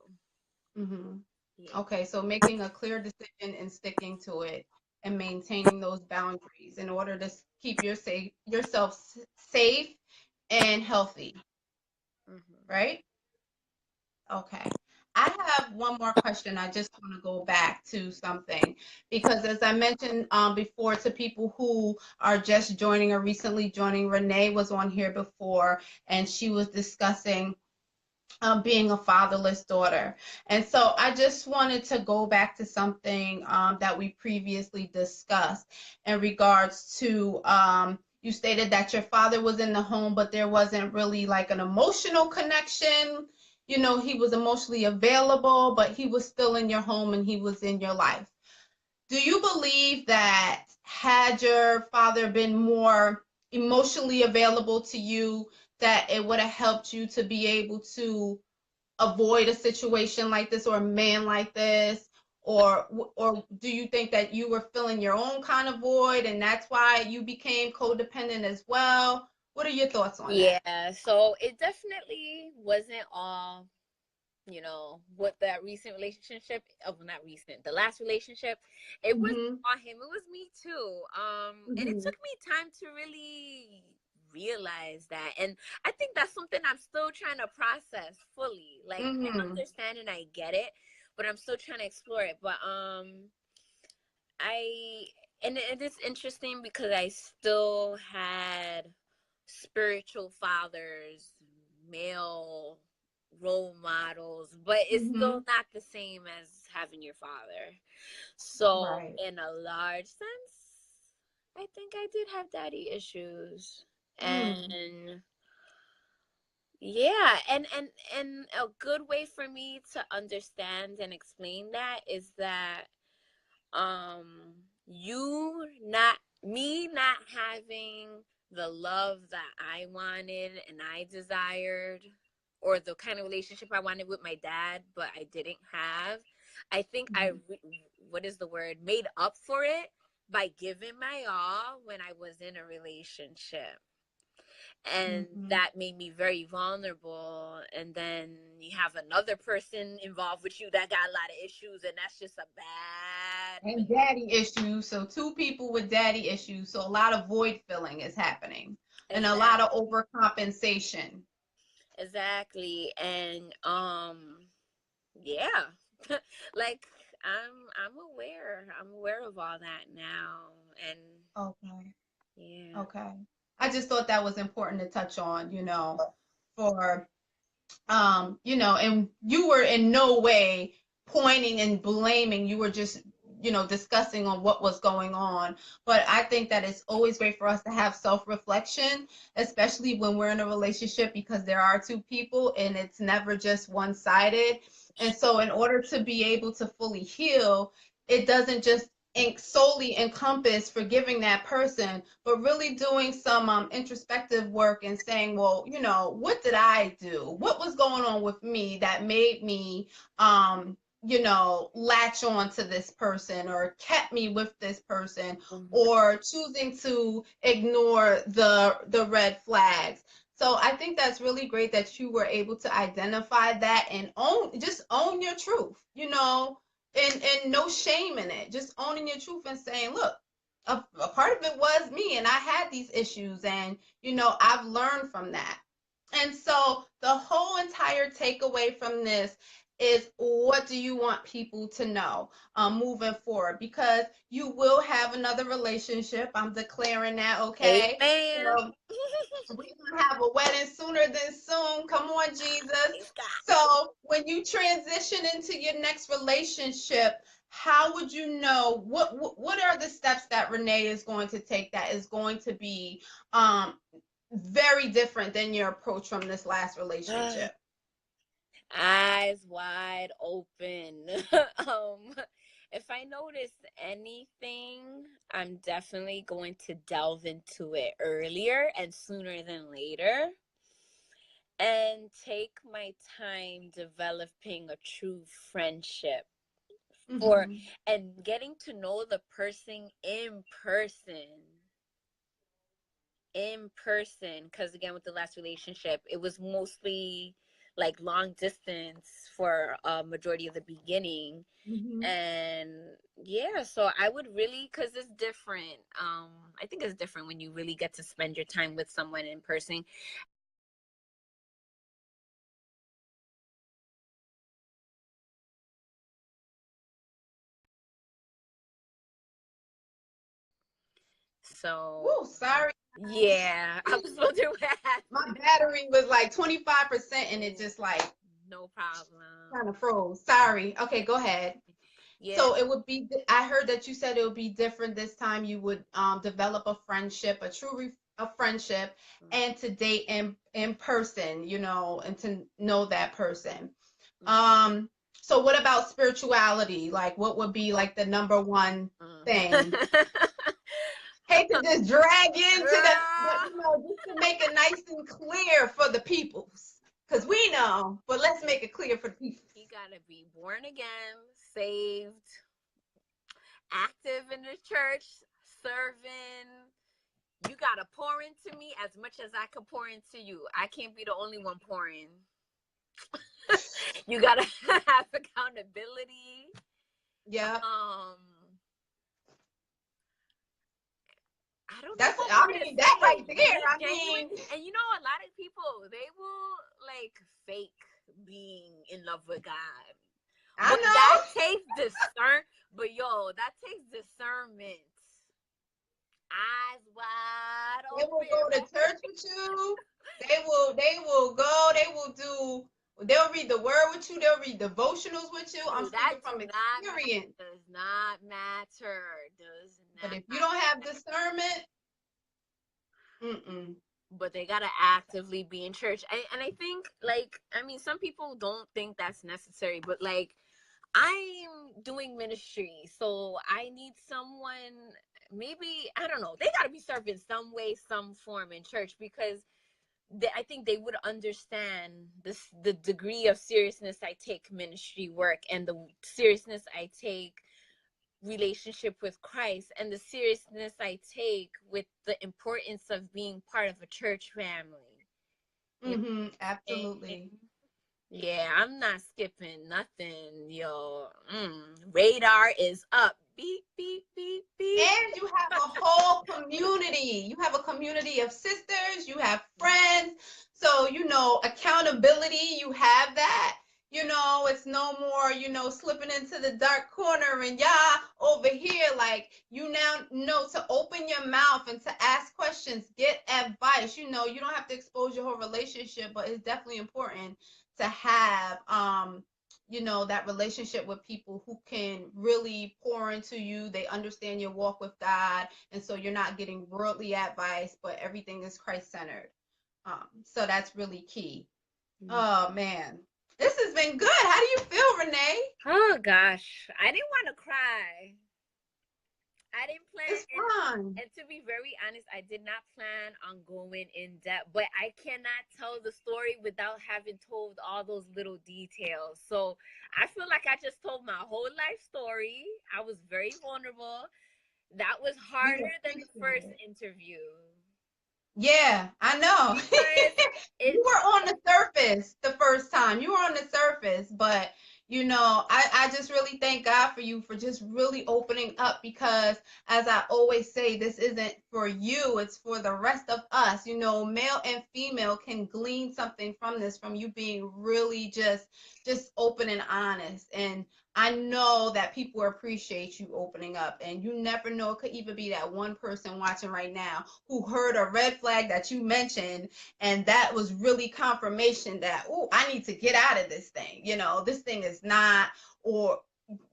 Hmm. Yeah. Okay, so making a clear decision and sticking to it and maintaining those boundaries in order to keep yourself safe and healthy, Mm-hmm. right? Okay. I have one more question. I just want to go back to something because, as I mentioned before, to people who are just joining or recently joining, Renee was on here before and she was discussing being a fatherless daughter. And so I just wanted to go back to something that we previously discussed in regards to you stated that your father was in the home, but there wasn't really like an emotional connection. You know, he was emotionally available, but he was still in your home and he was in your life. Do you believe that had your father been more emotionally available to you, that it would have helped you to be able to avoid a situation like this or a man like this, or do you think that you were filling your own kind of void and that's why you became codependent as well? What are your thoughts on that? Yeah. So it definitely wasn't all, with that recent relationship, of not recent, the last relationship, it was Mhm. on him, it was me too. And it Mhm. took me time to really realize that. And I think that's something I'm still trying to process fully. Like, I Mhm. understand and I get it, but I'm still trying to explore it. But I and it is interesting because I still had spiritual fathers, male role models, but it's still Mhm. not the same as having your father. So, Right. in a large sense, I think I did have daddy issues. Mm. And yeah, and a good way for me to understand and explain that is that um not having the love that I wanted and I desired, or the kind of relationship I wanted with my dad but I didn't have. I think Mhm. what is the word, made up for it by giving my all when I was in a relationship, and Mhm. that made me very vulnerable. And then you have another person involved with you that got a lot of issues, and that's just a bad And mix. daddy issues. So two people with daddy issues. So a lot of void filling is happening and a lot Exactly. of overcompensation. Exactly. And yeah. Like, I'm aware of all that now. And Okay. yeah. Okay. I just thought that was important to touch on, for and you were in no way pointing and blaming. You were just, discussing on what was going on. But I think that it's always great for us to have self-reflection, especially when we're in a relationship, because there are two people and it's never just one-sided. And so in order to be able to fully heal, it doesn't just solely encompass forgiving that person, but really doing some introspective work and saying, well, what did I do? What was going on with me that made me, latch on to this person or kept me with this person, Mhm. or choosing to ignore the red flags. So I think that's really great that you were able to identify that and own your truth, and no shame in it. Just owning your truth and saying, look, a part of it was me and I had these issues, and I've learned from that. And so the whole entire takeaway from this is, what do you want people to know moving forward? Because you will have another relationship. I'm declaring that, okay? You Amen. know, we're gonna have a wedding sooner than soon. Come on, Jesus. Praise God. So when you transition into your next relationship, how would you know what are the steps that Renee is going to take that is going to be very different than your approach from this last relationship? Eyes wide open. um if I notice anything, I'm definitely going to delve into it earlier and sooner than later, and take my time developing a true friendship for Mm-hmm. and getting to know the person in person, because again, with the last relationship, it was mostly like long distance for a majority of the beginning. Mm-hmm. And yeah, so I would really, because it's different, I think it's different when you really get to spend your time with someone in person. So Woo, sorry. yeah, I was wondering what My happened. battery was like 25% and it Oh, just like no problem. kind of froze. Sorry. Okay, go ahead. Yeah. So it would be, I heard that you said it would be different this time. You would develop a friendship, a friendship, and to date in person, and to know that person. Um, so what about spirituality? Like what would be like the number one thing? Hate to just drag into the, but Girl, just to make it nice and clear for the peoples. Because we know, but let's make it clear for the people. he gotta be born again, saved, active in the church, serving. You gotta pour into me as much as I could pour into you. I can't be the only one pouring. You gotta have accountability. Yeah. Um, I don't know That's, what I to mean, that right say. there. Be I genuine, mean, and you know, a lot of people, they will like fake being in love with God, I but that know. takes discern. But yo, that takes discernment. Eyes wide They will open. go to church with you. They will go, they'll read the word with you, they'll read devotionals with you. I'm Ooh, that speaking from experience. does not matter. Does But not. if you don't have discernment, mm-mm. But they gotta actively be in church, and I think, like, I mean, some people don't think that's necessary, but like, I'm doing ministry, so I need someone. Maybe I don't know. They gotta be served in some way, some form in church, because I think they would understand the degree of seriousness I take ministry work, and the seriousness I take relationship with Christ, and the seriousness I take with the importance of being part of a church family. You Mm-hmm. know? Absolutely. Yeah, I'm not skipping nothing, yo. Radar is up. Beep, beep, beep, beep. And you have a whole community. You have a community of sisters, you have friends. So, accountability, you have that. It's no more, slipping into the dark corner and over here. Like, you now know to open your mouth and to ask questions, get advice. You don't have to expose your whole relationship, but it's definitely important to have that relationship with people who can really pour into you. They understand your walk with God, and so you're not getting worldly advice, but everything is Christ centered. So that's really key. Oh man, this has been good. How do you feel, Renee? Oh gosh, I didn't want to cry. I didn't plan, It's fun. and to be very honest, I did not plan on going in depth, but I cannot tell the story without having told all those little details. So I feel like I just told my whole life story. I was very vulnerable. That was We harder than the appreciate first it. interview, Yeah, I know. because You it's were on the surface the first time. You were on the surface, but I just really thank God for you for just really opening up, because as I always say, this isn't for you, it's for the rest of us. Male and female can glean something from this, from you being really just open and honest. And I know that people appreciate you opening up, and you never know, it could even be that one person watching right now who heard a red flag that you mentioned, and that was really confirmation that, oh, I need to get out of this thing. This thing is not, or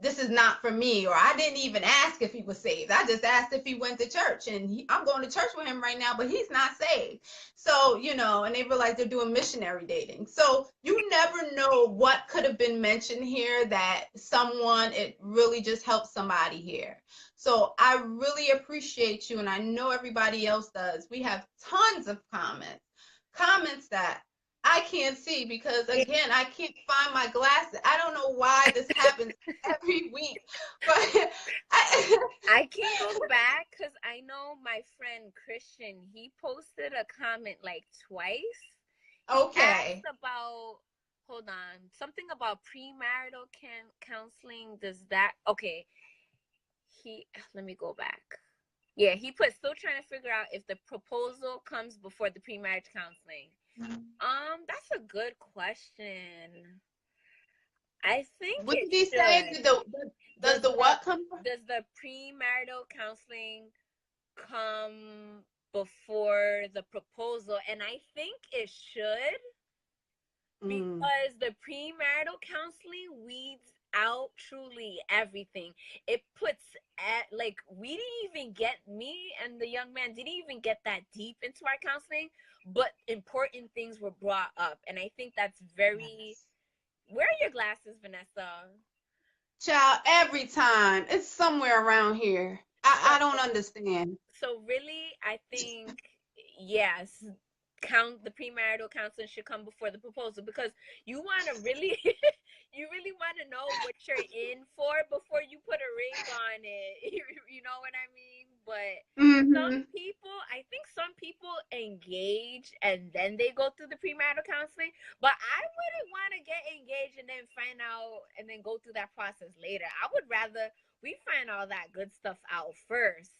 this is not for me, or I didn't even ask if he was saved. I just asked if he went to church, and I'm going to church with him right now, but he's not saved. So, and they realize they're doing missionary dating. So you never know what could have been mentioned here, that it really just helped somebody here. So I really appreciate you, and I know everybody else does. We have tons of comments that I can't see because, again, I can't find my glasses. I don't know why this happens every week, but I can go back because I know my friend Christian, he posted a comment like twice. He asked okay. about, hold on, something about premarital counseling. Does that, okay, let me go back. Yeah, he put still trying to figure out if the proposal comes before the pre-marriage counseling. That's a good question. I think What it did he say? should. Does the what come from? Does the premarital counseling come before the proposal? And I think it should, because the premarital counseling weeds out truly everything. It puts at, like, we didn't even get, me and the young man didn't even get that deep into our counseling, but important things were brought up, and I think that's very. Yes. Where are your glasses, Vanessa? Child, every time it's somewhere around here. I don't understand. So really, I think, yes, the premarital counseling should come before the proposal, because you want to really you really want to know what you're in for before you put a ring on it. You know what I mean? But some Mm-hmm. people, I think some people engage and then they go through the premarital counseling, but I wouldn't want to get engaged and then find out and then go through that process later. I would rather we find all that good stuff out first,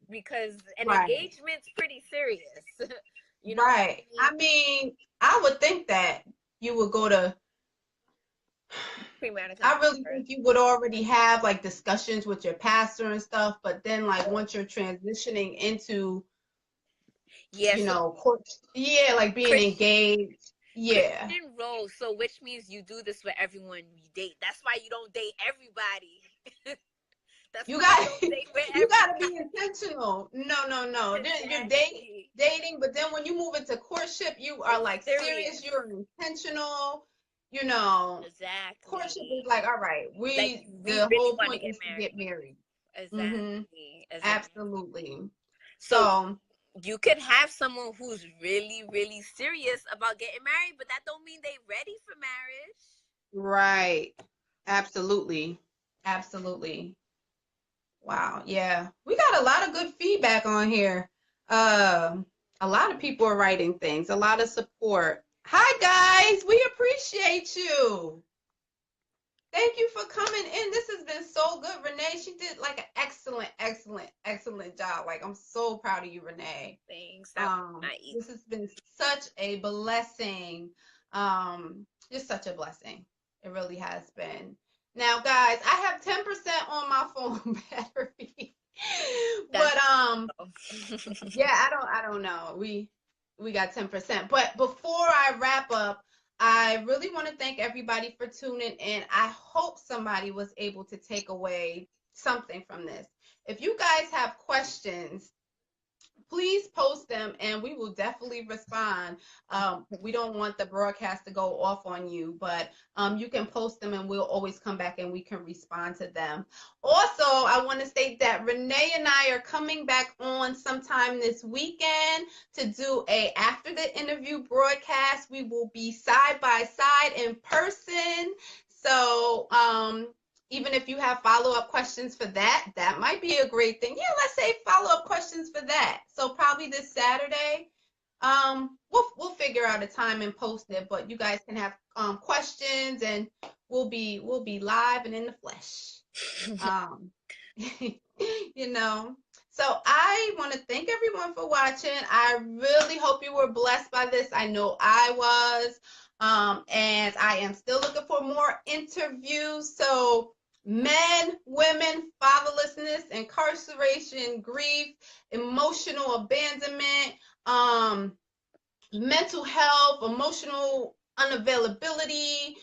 because an Right. engagement's pretty serious. You know what I Right. mean? I mean, I would think that you would go to, Premarital I counseling really first. think you would already have like discussions with your pastor and stuff, but then like once you're transitioning into, Yeah, so court, yeah, like being Christian engaged. Yeah. Christian roles, so which means you do this with everyone you date. That's why you don't date everybody. That's You why you got don't date with you got to be everybody. intentional. No, no, no. Then you're Exactly. dating, but then when you move into courtship, you are It's like serious. serious. You're intentional. You know, courtship is Exactly. like, all right, Like, we the really whole want to point get is to get married. married. Mm-hmm. Exactly. Exactly. Absolutely. So So, you could have someone who's really, really serious about getting married, but that don't mean they ready for marriage. right. Absolutely. Absolutely. Wow. Yeah. We got a lot of good feedback on here. Um, a lot of people are writing things, a lot of support. Hi guys, we appreciate you. Thank you for coming in. This has been so good, Renee. She did like an excellent, excellent, excellent job. Like I'm so proud of you, Renee. Thanks. That was nice. This has been such a blessing. Just such a blessing. It really has been. Now, guys, I have 10% on my phone battery. That's But yeah, I don't know. We got 10%. But before I wrap up, I really want to thank everybody for tuning in. I hope somebody was able to take away something from this. If you guys have questions, please post them and we will definitely respond. We don't want the broadcast to go off on you, but you can post them and we'll always come back and we can respond to them. Also, I want to state that Renee and I are coming back on sometime this weekend to do a after the interview broadcast. We will be side by side in person. So even if you have follow-up questions for that, that might be a great thing. Yeah, let's say follow-up questions for that. So probably this Saturday, we'll figure out a time and post it. But you guys can have questions, and we'll be live and in the flesh. Um, you know. So I want to thank everyone for watching. I really hope you were blessed by this. I know I was. And I am still looking for more interviews. So men, women, fatherlessness, incarceration, grief, emotional abandonment, mental health, emotional unavailability,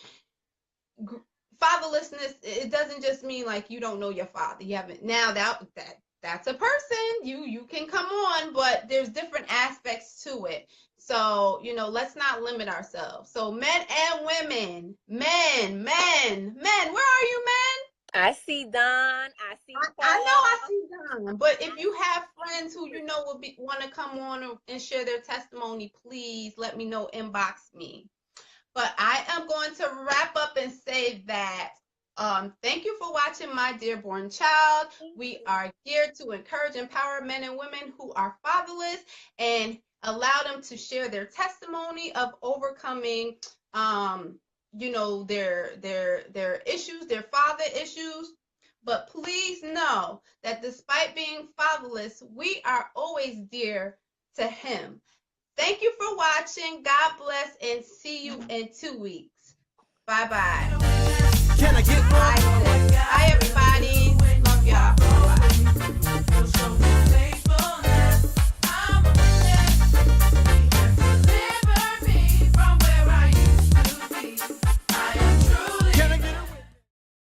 fatherlessness. It doesn't just mean like you don't know your father. You haven't now that's a person. You can come on, but there's different aspects to it. So, let's not limit ourselves. So men and women, men, where are you, men? I see Don. I see I know I Paul. see Don, but if you have friends who you know will want to come on and share their testimony, please let me know. Inbox me. But I am going to wrap up and say that thank you for watching My Dearborn Child. We are here to encourage, empower men and women who are fatherless and allow them to share their testimony of overcoming, their issues, their father issues. But please know that despite being fatherless, we are always dear to Him. Thank you for watching. God bless and see you in 2 weeks. Bye-bye. Can I get one?